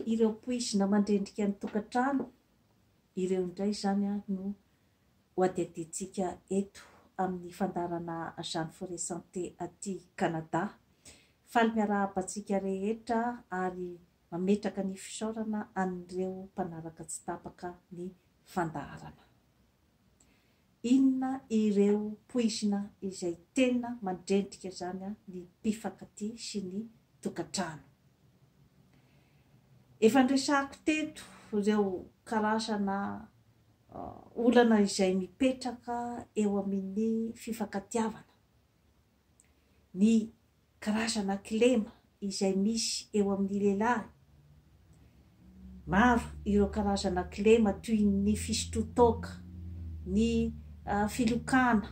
ireo poisina mandrendrika ny tokantrano, ireo indray zany no hoadeditsika eto amin'ny fandarana Jeanne Forest Santé aty Canada. Faly miarahabantsika rehetra ary mametraka ny fisaorana anireo mpanaraka tsy tapaka ny fandarana. Inona ireo poisina izay tena mandrendrika zany ny mpifankatia sy ny tokantrano? Efa ndresako teto ireo karazana olana izay mipetraka eo amin'ny fifankatiavana, ny karazana kilema izay misy eo amin'ny lehilahy. Maro ireo karazana kilema toy ny fisotrotoka, ny filokana,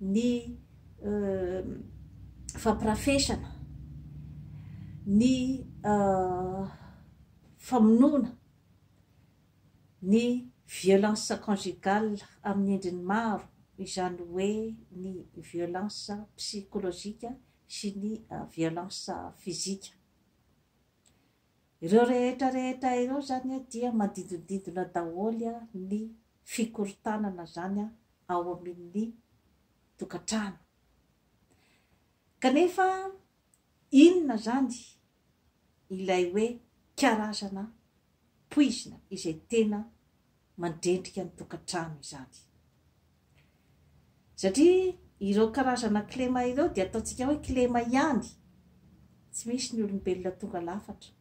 ny fampirafesana, ny famonoana, ny violence conjugale amin'ny endriny maro, izany hoe ny violence psychologique sy ny violence physique. Ireo rehetra ireo zany dia mandidodidina daholy ny fikorotanana zany ao amin'ny tokantrano. Kanefa inona zany ilay hoe karazana poisina izay tena mandrendrika ny tokantrano izany? Satria ireo karazana kilema ireo dia ataontsika hoe kilema ihany, tsy misy ny olombelona tonga lafatra.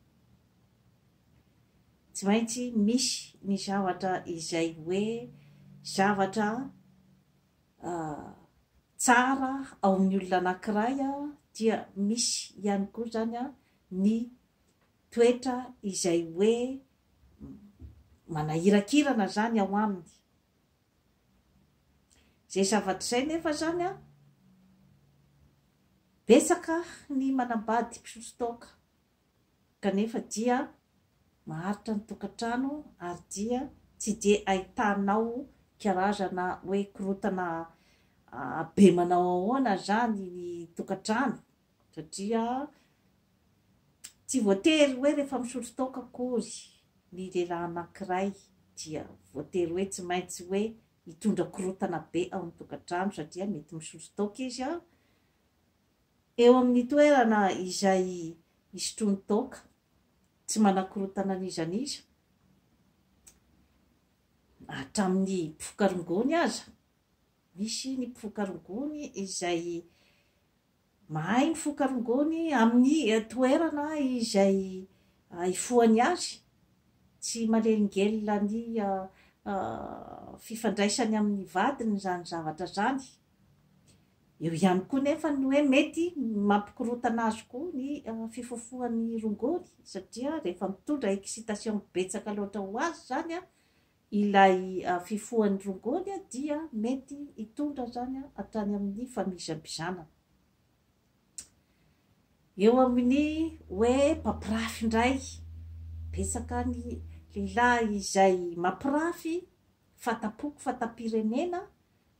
Tsy maintsy misy ny zavatra izay hoe zavatra tsara ao amin'ny olona anankiray, dia misy ihany koa zany ny toetra izay hoe manahirakirana zany ao aminy. Zay zavatra izay nefa zany betsaka ny manambady mpisotrotoka, kanefa dia maharitra ny tokantrano ary dia tsy dia ahitanao karazana hoe korotana be manao ahoana zany ny tokantrano, satria tsy voatery hoe rehefa misotrotoka akory ny lehilahy anankiray dia voatery hoe tsy maintsy hoe hitondra korotana be ao amin'ny tokantrano, satria mety misotrotoka izy eo amin'ny toerana izay isotroany toka, tsy manakorotana n'iza n'iza, hatramin'ny mpifokarongony aza. Misy ny mpifokarongony izay mahay mifokarongony amin'ny toerana izay ifohany azy, tsy manelingelina ny fifandraisany amin'ny vadiny zany zavatra zany. Eo ihany koa nefa ny hoe mety mampikorotana azy koa ny fifofohan'ny rongony, satria rehefa mitondra excitation betsaka loatra ho azy zany ilay fifohan'ny rongony dia mety hitondra zany hatrany amin'ny famizabizanana. Eo amin'ny hoe mpampirafy indray, betsaka ny lehilahy izay mampirafy fatapoko fatam-pirenena,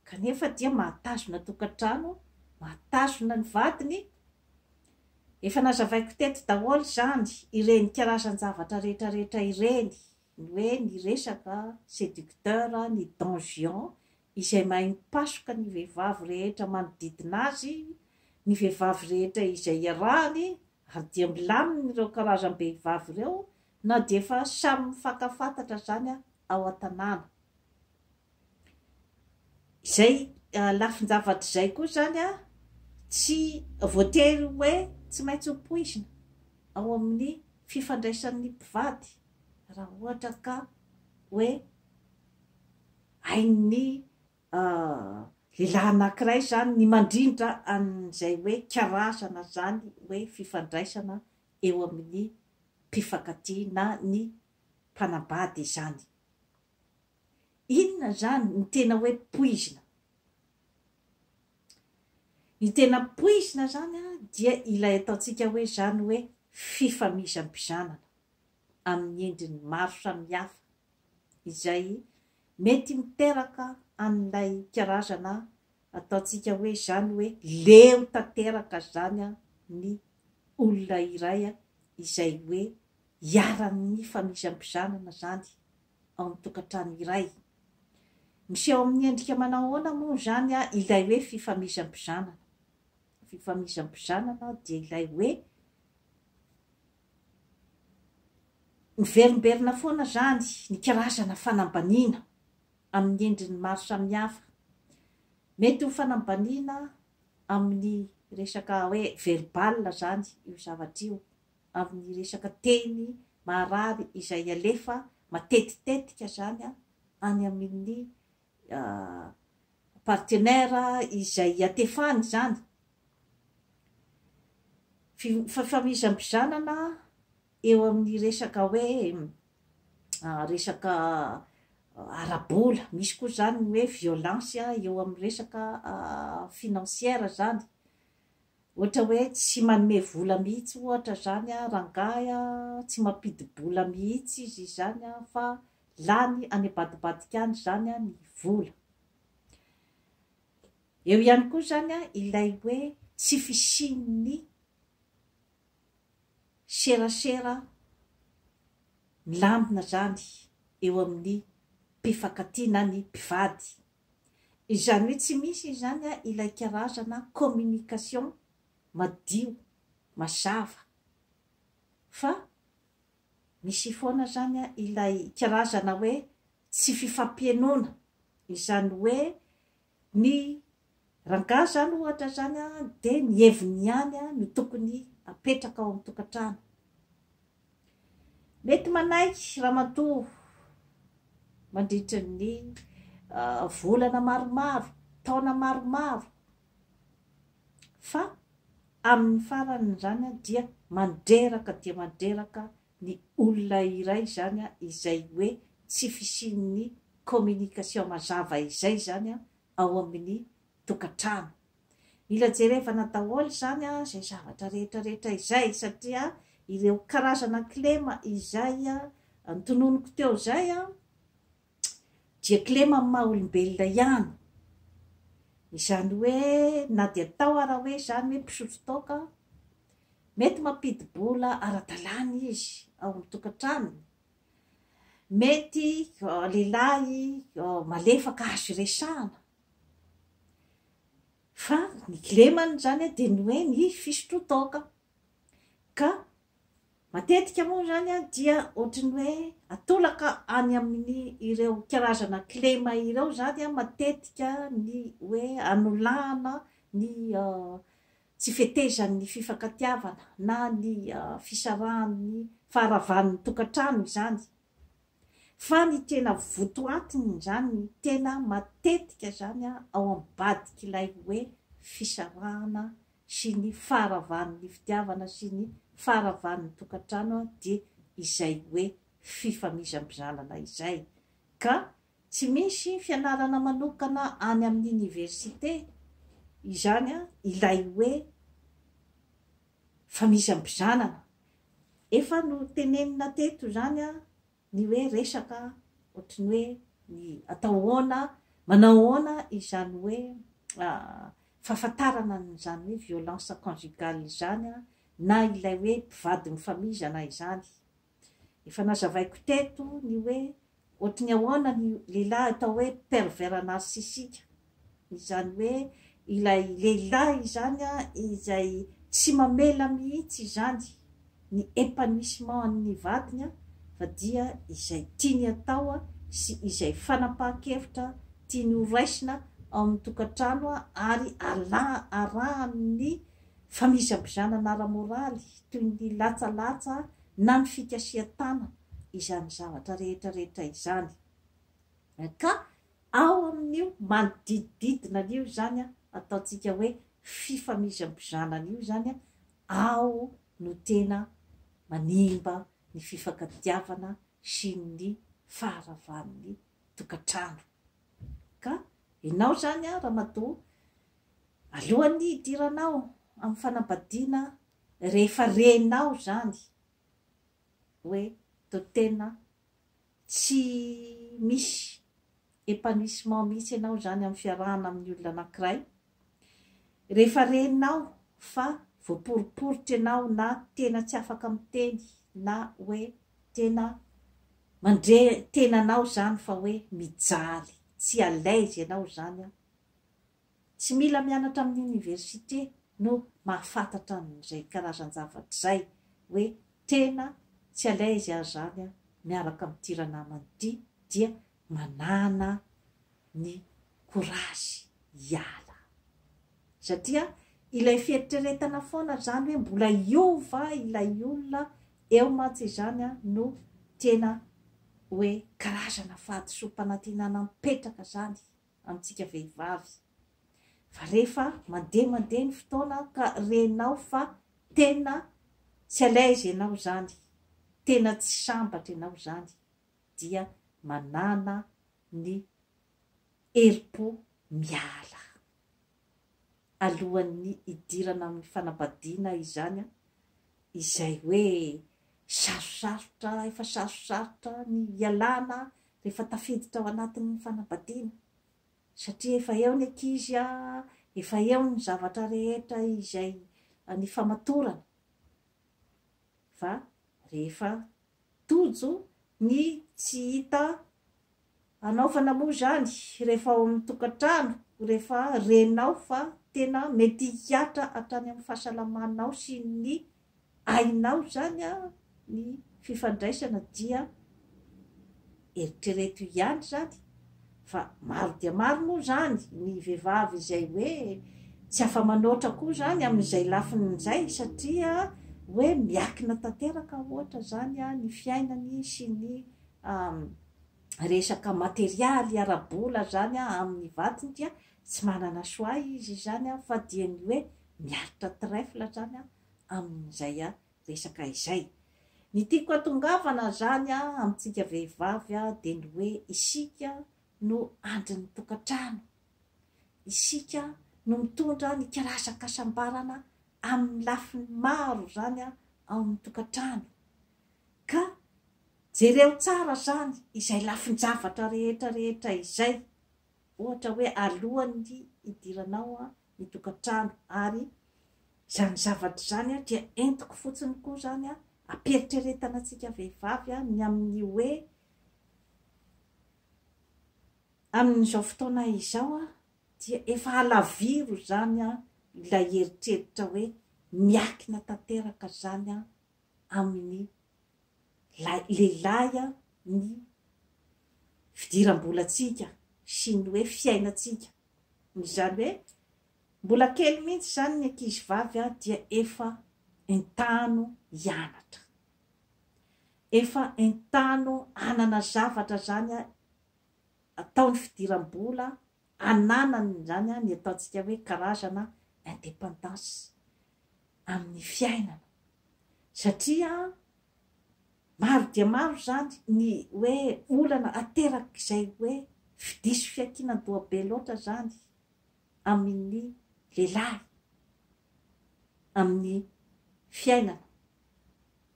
kanefa dia mahatazona tokantrano, mahatazona ny vadiny. Efa nazavaiko teto daholo zany ireny karazan-javatra rehetrarehetra ireny, ny hoe ny resaka séducteur, ny donjon izay mahay mipasoka ny vehivavy rehetra manodidina azy, ny vehivavy rehetra izay iarahany, ary dia milamina ireo karazam-behivavy ireo, na dia efa samy mifankafantatra zany ao an-tanàna. Izay lafin-javatra izay koa zany tsy voatery hoe tsy maintsy ho poisina ao amin'ny fifandraisan'ny mpivady, raha ohatra ka hoe hain'ny lehilahy anankiray zany ny mandrindra an'izay hoe karazana zany hoe fifandraisana eo amin'ny mpifankatia na ny mpanambady izany. Inona zany ny tena hoe poizina? Ny tena poizina zany dia ilay ataontsika hoe zany hoe fifamizam-bizanana amin'ny endriny maro samihafa, izay mety miteraka amin'ilay karazana ataontsika hoe zany hoe leo tanteraka zany ny olona iray izay hoe hiaran'ny famisampizanana zany ao amin'ny tokantrano iray. Miseho amin'ny endrika manao ahoana moa zany ilay hoe fifamisampizanana. Fifamisampizanana dia ilay hoe miverimberina foana zany ny karazana fanambaniana amin'ny endriny maro samihafa. Mety ho fanambaniana amin'ny resaka hoe verbal zany io zavatra io, amin'ny resaka teny marary izay alefa matetitetika zany any amin'ny partenaire izay atefany zany. Fifamisampizanana eo amin'ny resaka hoe resaka arabola, misy koa zany hoe violence eo amin'ny resaka financière zany, ohatra hoe tsy manome vola mihitsy ohatra zany rangahy tsy mampidibola mihitsy izy zany fa lany any abadibadika any zany ny vola. Eo ihany koa zany ilay hoe tsy fisian'ny serasera milambina zany eo amin'ny mpifankatia ny mpivady. Izany hoe tsy misy zany ilay karazana communication madio mazava, fa misy foana zany ilay karazana hoe tsy fifampienoana. Izany hoe ny rangahy zany ohatra zany dia ny heviny ihany no tokony apetraka ao amin'ny tokantrano. Mety manaiky ramatoa mandritra ny volana maromaro, taona maromaro, fa amin'ny farany zany dia mandreraka ny olona iray zany izay hoe tsy fisian'ny communication mazava izay zany ao amin'ny tokantrano. Mila jerevana daholo zany zay zavatra rehetrarehetra izay, satria ireo karazana klema izay notononoko teo zay dia klema amin'ny maha olombelona ihany. Izany hoe na dia tao ara hoe zany hoe mpisotro toaka, mety mampidibola ara-dalàna izy ao amin'ny tokantrano, mety lehilahy malefaka azo resahana, fa ny klemany zany dia ny hoe ny fisotro toaka. Ka matetika moa zany dia ohatrany hoe atolaka any amin'ny ireo karazana klema ireo zany matetika ny hoe anolana ny tsy fetezan'ny fifankatiavana na ny fisarahan'ny faharavan'ny tokantrano zany. Fa ny tena votoatiny zany, ny tena matetika zany ao ambadiky ilay hoe fisarahana sy ny faharavan'ny fitiavana sy ny faharavan'ny tokantrano dia izay hoe fifamisampizanana izay. Ka tsy misy fianarana manokana any amin'ny université izany ilay hoe famisampizanana. Efa no tenenina teto zany ny hoe resaka ohatrany hoe ny atao ahoana, manao ahoana izany hoe fahafantarana n'izany hoe violence conjugale izany na ilay hoe mpivady mifamizana izany. Efa nazavaiko teto ny hoe ohatrany ahoana ny lehilahy atao hoe pervers narcissique, izany hoe ilay lehilahy zany izay tsy mamela mihitsy zany ny épanouissement ny vadiny, fa dia izay tiany atao sy izay fanapahan-kevitra tiany ho raisina ao amin'ny tokantrano ary arahan'ny famisampizanana ara-moraly toy ny latsalatsa na ny fikasihan-tana izany zavatra rehetrarehetra izany. Ka ao amin'io manodidididina an'io zany ataontsika hoe fifamisampizanana io zany ao no tena manimba ny fifankatiavana sy ny faharavan'ny tokantrano. Ka ianao zany ramatoa, alohan'ny hidiranao amin'ny fanambadiana, rehefa renao zany hoe to tena tsy misy épanouissement mihitsy ianao zany amin'ny fiarahana amin'ny olona anankiray, rehefa reninao fa voaporiporitra ianao na tena tsy afaka miteny na hoe tena mandre tenanao zany fa hoe mijaly tsy alaizy ianao zany a tsy mila mianatra amin'ny oniversité no mahafantatra n'izay karazan-javatra zay hoe tena tsy alaizy aho zany a miaraka am'ty ranamany ity dia manana ny korazy hiala satria ilay fieritreretana foana zany hoe mbola iova ilay olona eo matsy zany a no tena hoe karazana fahadisom-panantenana mipetraka zany amintsika vehivavy fa rehefa mandeha ny fotoana ka renao fa tena tsy alaizy ianao zany tena tsy sambatra ianao zany dia manana ny herim-po miala alohan'ny idirana amin'ny fanambadiana izany a izay hoe sarosarotra efa sarosarotra ny ialana rehefa tafiditra ao anatin'ny fanambadiana satria efa eo ny ankizy a efa eo ny zavatra rehetra izay ny famatorana fa rehefa tojo ny tsy hita anaovana moa zany rehefa ao amin'ny tokantrano rehefa renao fa tena mety hiatra hatrany amin'ny fahasalamanao sy ny ainao zany a ny fifandraisana dia eritrereto ihany zany fa maro dia maro moa zany ny vehivavy izay hoe tsy afa-manoatra koa zany amin'izay lafin'izay satria hoe miakina tanteraka ohatra zany a ny fiainany sy ny resaka materialy ara-bola zany a amin'ny vatiny dia tsy manana soa izy zany a fa dia ny hoe miaritra trèfle zany a amin'izay a resaka izay ny tiako atongavana zany a amintsika vehivavy a dia ny hoe isika no andrin'ny tokantrano isika no mitondra ny karazan-kasambarana amin'ny lafiny maro zany a ao amin'ny tokantrano ka jereo tsara zany izay lafin-javatra rehetrarehetra izay ohatra hoe alohan'ny idiranao a ny tokantrano ary zany zavatra zany a dia entiko fotsiny koa zany a ampieritreretana antsika vehivavy a ny amin'ny hoe amin'izao fotoana izao a dia efa alaviro zany a ilay eritreritra hoe miakina tanteraka zany a amin'ny lehilahy a ny fidiram-bolatsika sy ny hoe fiainatsika zany hoe mbola kely mihitsy zany ny ankizy vavy a dia efa entano hianatra efa entano anana zavatra zany a ataony fidiram-bola ananany zany a ny ataontsika hoe karazana indépendance amin'ny fiainana satria maro dia maro zany ny hoe olana ateraka izay hoe fidiso fiankinan-dohabe loatra zany amin'ny lehilahy amin'ny fiainana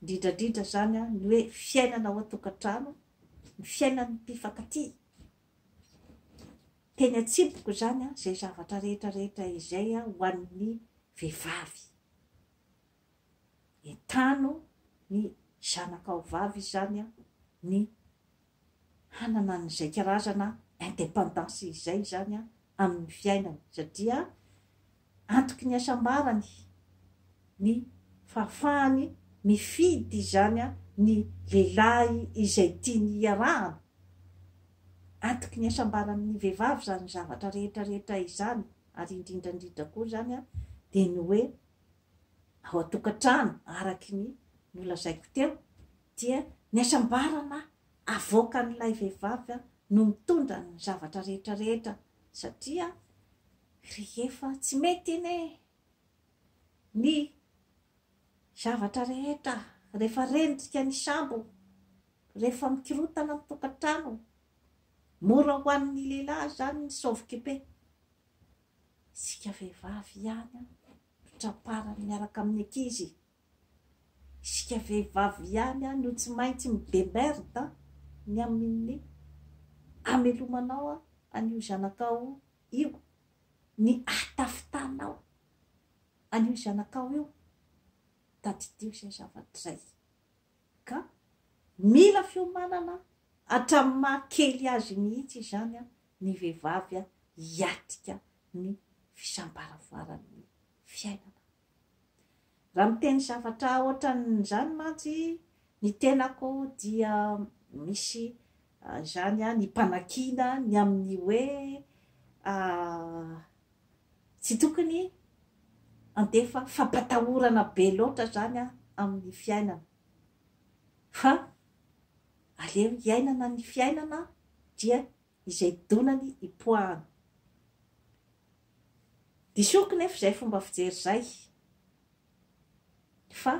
indrindrandrindra zany a ny hoe fiainana ao an-tokantrano ny fiainan'ny mpifankatia teny atsipoko zany a zay zavatra rehetrarehetra izay a ho an'ny vehivavy entano ny zanakao vavy zany a ny hanana n'izay karazana indépendance izay zany a amin'ny fiainana satria antoky ny asambarany ny fahafahany mifidy zany a ny lehilahy izay tiany iarahana antoky ny asambaran'ny vehivavy zany zavatra rehetrarehetra izany ary indrindrandrindra koa zany a dia ny hoe ao an-tokantrano araky ny nolazaiko teo dia ny asambarana avoaka n'ilay vehivavy a no mitondra ny zavatra rehetrarehetra satria rehefa tsy mety ene ny zavatra rehetra rehefa rendrika ny sambo rehefa mikirotana amin'ny tokantrano mora ho an'ny lehilahy zany ny sauve-qui-paix isika vehivavy ihany a notraparany miaraka amin'ny ankizy isika vehivavy ihany a no tsy maintsy mibemberda ny amin'ny amelomanao a an'io zanakao io ny atafitanao an'io zanakao io tadidio izay zavatra zay ka mila fiomanana hatramin'ny mahakely azy mihitsy zany a ny vehivavy a hiatrika ny fisambaravoaran'ny fiainana. Raha miteny zavatra ohatran'izany mantsy ny tenako dia misy zany a ny mpanakina ny amin'ny hoe tsy tokony andefa fampatahorana be loatra zany a amin'ny fiainana, fa aleo hiainana ny fiainana dia izay donany ipoahana. Disoko nefa izay fomba fijery zay, fa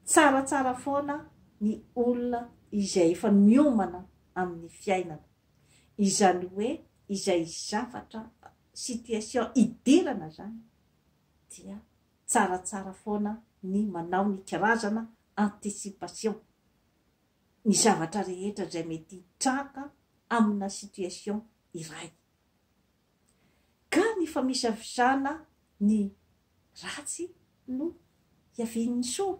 tsaratsara foana ny olona izay efa miomana amin'ny fiainana, izany hoe izay zavatra situation idirana zany dia tsaratsara foana ny manao ny karazana anticipation ny zavatra rehetra izay mety traka amina situation iray. Ka ny famisavisana ny ratsy no hiavin'ny soa.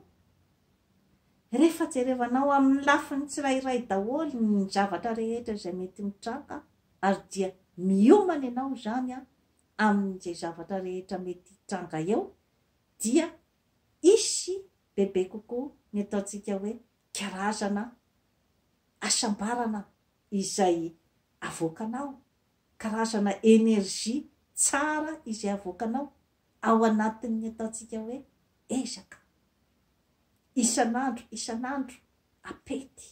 Rehefa jerevanao amin'ny lafiny tsirairay daholo ny zavatra rehetra izay mety mitraka, ary dia miomana ianao zany a amin'izay zavatra rehetra mety tranga eo, dia isy bebe kokoa ny ataontsika hoe karazana asambarana izay avoakanao, karazana energia tsara izay avoakanao ao anatin'ny ataontsika hoe ezaka. Isan'andro apety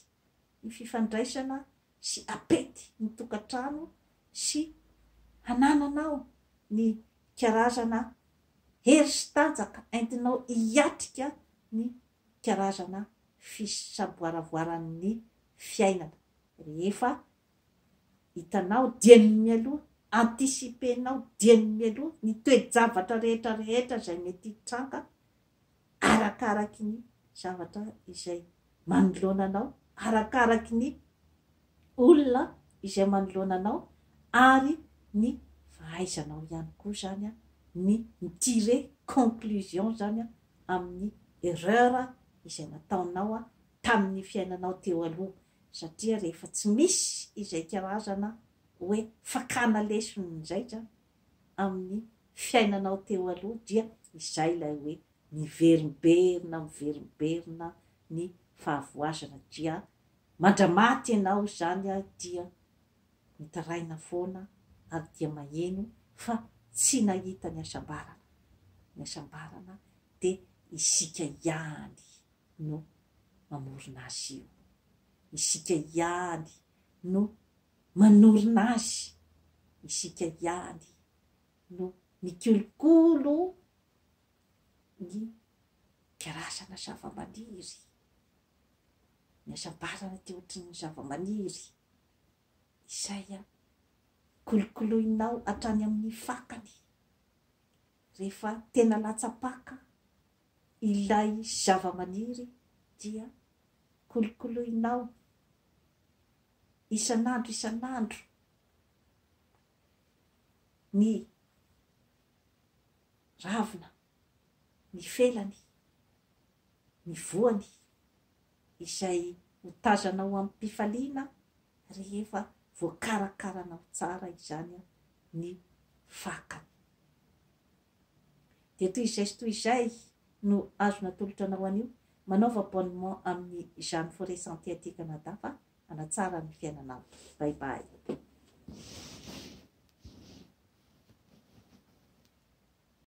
ny fifandraisana sy apety ny tokantrano sy hanananao ny karazana hery sy tanjaka entinao hiatrika ny karazana fisamboaravoaran'ny fiainana. Rehefa hitanao diany mialoha, anticipenao diany mialoha ny toe-javatra rehetra izay mety tranga arakaraky ny zavatra izay manoloana anao, arakaraky ny olona izay manoloana anao, ary ny fahaizanao ihany koa zany a ny mitire conclusion zany a amin'ny erreur izay nataonao a tamin'ny fiainanao teo aloha. Satria rehefa tsy misy izay karazana hoe fakana lesony zaitra amin'ny fiainanao teo aloha, dia izay ilay hoe miverimberina ny fahavoazana, dia mandramaty ianao zany a dia mitaraina foana ary dia maheno fa tsy nahita ny asambarana. Ny asambarana dia isika ihany no mamorona azy io, isika ihany no manorina azy, isika ihany no mikolokolo ny karazana zava-maniry. Ny asambarana dia ohatran'ny zava-maniry izay a kolokoloinao hatrany amin'ny fakany. Rehefa tena latsapaka ilay zava-maniry dia kolokoloinao isan'andro ny ravina, ny felany, ny voany izay hotazanao amin'ny mpifaliana rehefa voakarakaranao tsara izany ny fakany. Dia toy izay sy toy izay no azo natolotra anao anio, manaova abonnement amin'ny Jeanne Forêt Santé aty Canada fa hanatsara ny fiainanao. Bye bye.